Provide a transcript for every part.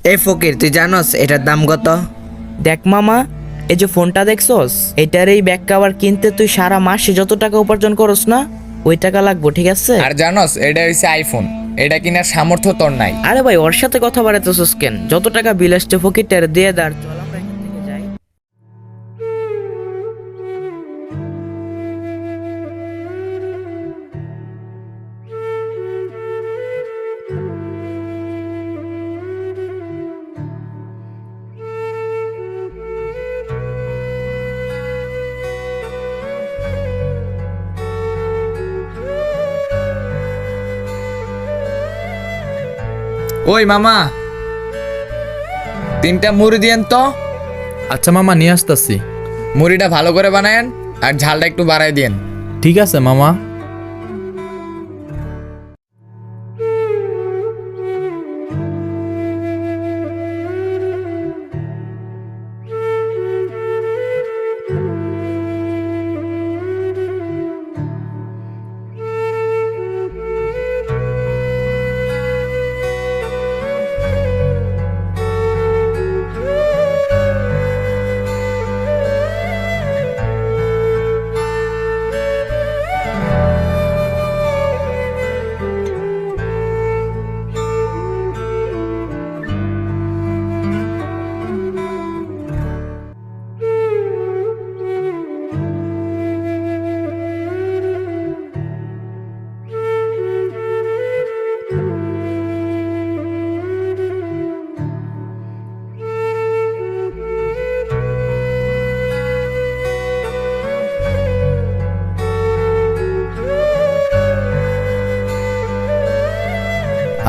এই ফকির, তুই জানোস এটার দাম কত? দেখ মামা, এই যে ফোনটা দেখছস, এটার এই ব্যাক কভার কিনতে তুই সারা মাসে যত টাকা উপার্জন করস না, ওই টাকা লাগবো, ঠিক আছে? আর জানোস এটা হইছে আইফোন, এটা কিনার সামর্থ্য তোর নাই। আরে ভাই, ওর সাথে কথা বাড়াইতেছস কেন? যত টাকা বিল আসছে ফকিরটার দিয়ে দাঁড়, চল আমরা এখান থেকে যাই। ওই মামা, 3টা মুড়ি দিয়েন তো। আচ্ছা মামা, নিয়ে আসতেছি। মুড়িটা ভালো করে বানায়েন আর ঝালটা একটু বাড়ায় দিয়েন। ঠিক আছে মামা।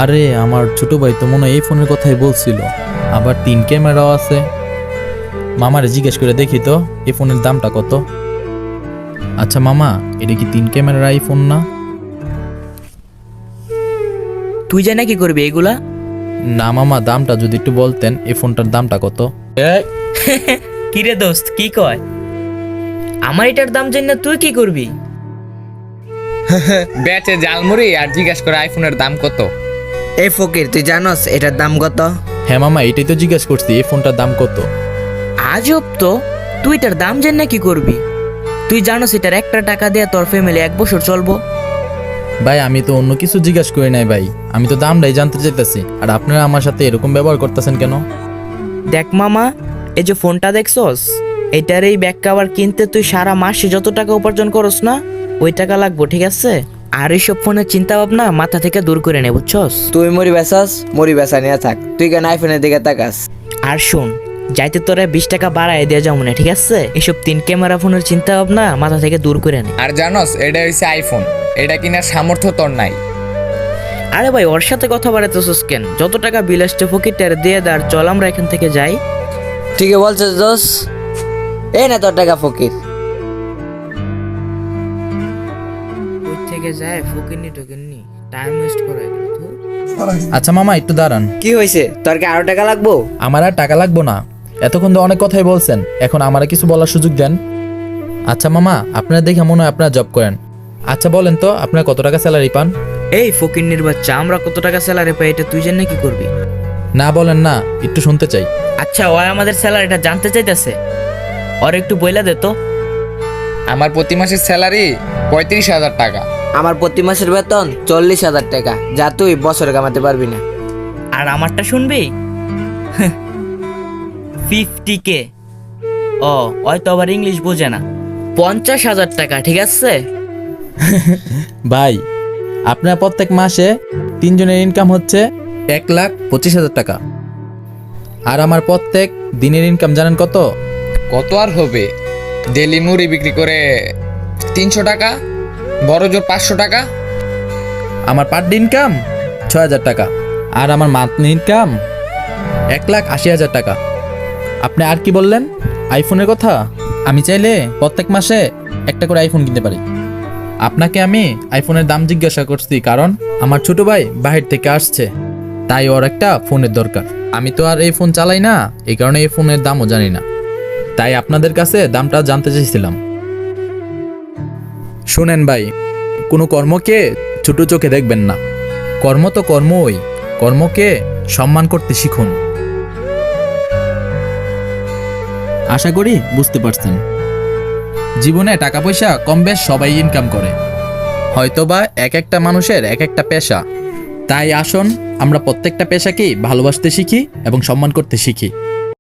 আরে আমার ছোট ভাই তো মনে হয় এই ফোনের কথাই বলছিল, আবার 3 ক্যামেরাও আছে। মামারে জিজ্ঞেস করে দেখি তো এই ফোনের দামটা কত। আচ্ছা মামা, এটা কি 3 ক্যামেরার আইফোন না? তুই জানা কি করবি এগুলা? না মামা, দামটা যদি একটু বলতেন, এই ফোনটার দামটা কত? কি রে দোস্ত, কি কয়? আমার এটার দাম জানি না, তুই কি করবি? বেচে জালমুড়ি আর জিজ্ঞাসা করে আইফোনের দাম কত। এই ফকির, তুই জানোস এটার দাম কত? হ্যাঁ মামা, এটাই তো জিজ্ঞেস করছি, এই ফোনটার দাম কত। আজব তো, তুই এটার দাম জানি না কি করবি? তুই জানোস এটার একটা টাকা দিয়ে তোর ফ্যামিলি 1 বছর চলবো? ভাই আমি তো অন্য কিছু জিজ্ঞেস করি নাই ভাই, আমি তো দামটাই জানতে চাইতেছি। আর আপনারা আমার সাথে এরকম ব্যবহার করতেছেন কেন? দেখ মামা, এই যে ফোনটা দেখছস, এটার এই ব্যাক কভার কিনতে তুই সারা মাসে যত টাকা উপার্জন করস না, ওই টাকা লাগবো, ঠিক আছে? আর এইসব ফোনের চিন্তা ভাবনা মাথা থেকে দূর করে নে, বুঝছস? তুই মুড়ি বেচাস, মুড়ি বেচা নিয়ে থাক, তুই কেন আইফোনের দিকে তাকাস? আর শোন, যাইতে তোরা 20 টাকা বাড়ায় দিয়ে যাও মনে, ঠিক আছে? এসব 3 ক্যামেরা ফোনের চিন্তা ভাবনা মাথা থেকে দূর করে নে। আর জানোস এটা হইছে আইফোন, এটা কিনার সামর্থ্য তোর নাই। আরে ভাই, ওর সাথে কথা বাড়াইতেছস কেন? যত টাকা বিল আসছে ফকিরটার দিয়ে দাঁড়, চল আমরা এখান থেকে যাই। ঠিকই বলছিস দোস, এই না তোর টাকা ফকির। ওই থেকে যায় ফকিরনি টকিরনি, টাইম ওয়েস্ট করে গেল। আচ্ছা মামা, একটু দাঁড়ান। কি হয়েছে, তোর কি আরো টাকা লাগবো? আমার আর টাকা লাগবো না, এতক্ষণ তো অনেক কথাই বলছেন, এখন আমার কিছু বলার সুযোগ দেন। আচ্ছা মামা, আপনারা দেখে মনে হয় আপনারা জব করেন। আচ্ছা বলেন তো, আপনারা কত টাকা স্যালারি পান? এই ফকিরনির বাচ্চা, আমরা কত টাকা স্যালারি পাই এটা তুই জানি কি করবি? না বলেন না, একটু শুনতে চাই। আচ্ছা, ওই আমাদের স্যালারিটা জানতে চাইতেছে, ওর একটু বইলা দে তো। আমার প্রতি মাসের স্যালারি 35,000 টাকা। আমার প্রতি মাসের বেতন 40,000 টাকা, যা তুই বছরে কামাতে পারবি না। আর আমারটা শুনবি? 50K। ও, হয়তো আবার ইংলিশ বোঝে না। 50,000 টাকা, ঠিক আছে? ভাই, আপনার প্রত্যেক মাসে 3 জনের ইনকাম হচ্ছে 1,25,000 টাকা। আর আমার প্রত্যেক দিনের ইনকাম জানেন কত? কত আর হবে, ডেলি মুড়ি বিক্রি করে 300 টাকা, বড় জোর 500 টাকা। আমার পার ডে ইনকাম 6,000 টাকা। আর আমার মান্থলি ইনকাম 1,80,000 টাকা। আপনি আর কি বললেন? আইফোনের কথা? আমি চাইলে প্রত্যেক মাসে একটা করে আইফোন কিনতে পারি। আপনাকে আমি আইফোনের দাম জিজ্ঞাসা করছি কারণ আমার ছোট ভাই বাহির থেকে আসছে, তাই ওর একটা ফোনের দরকার। আমি তো আর এই ফোন চালাই না, এই কারণে এই ফোনের দামও জানি না, তাই আপনাদের কাছে দামটা জানতে চাইছিলাম। শুনেন ভাই, কোনো কর্মকে ছোট চোখে দেখবেন না। কর্ম তো কর্মই, কর্মকে সম্মান করতে শিখুন। আশা করি বুঝতে পারছেন। জীবনে টাকা পয়সা কম বেশ সবাই ইনকাম করে, হয়তোবা এক একটা মানুষের এক একটা পেশা। তাই আসুন আমরা প্রত্যেকটা পেশাকেই ভালোবাসতে শিখি এবং সম্মান করতে শিখি।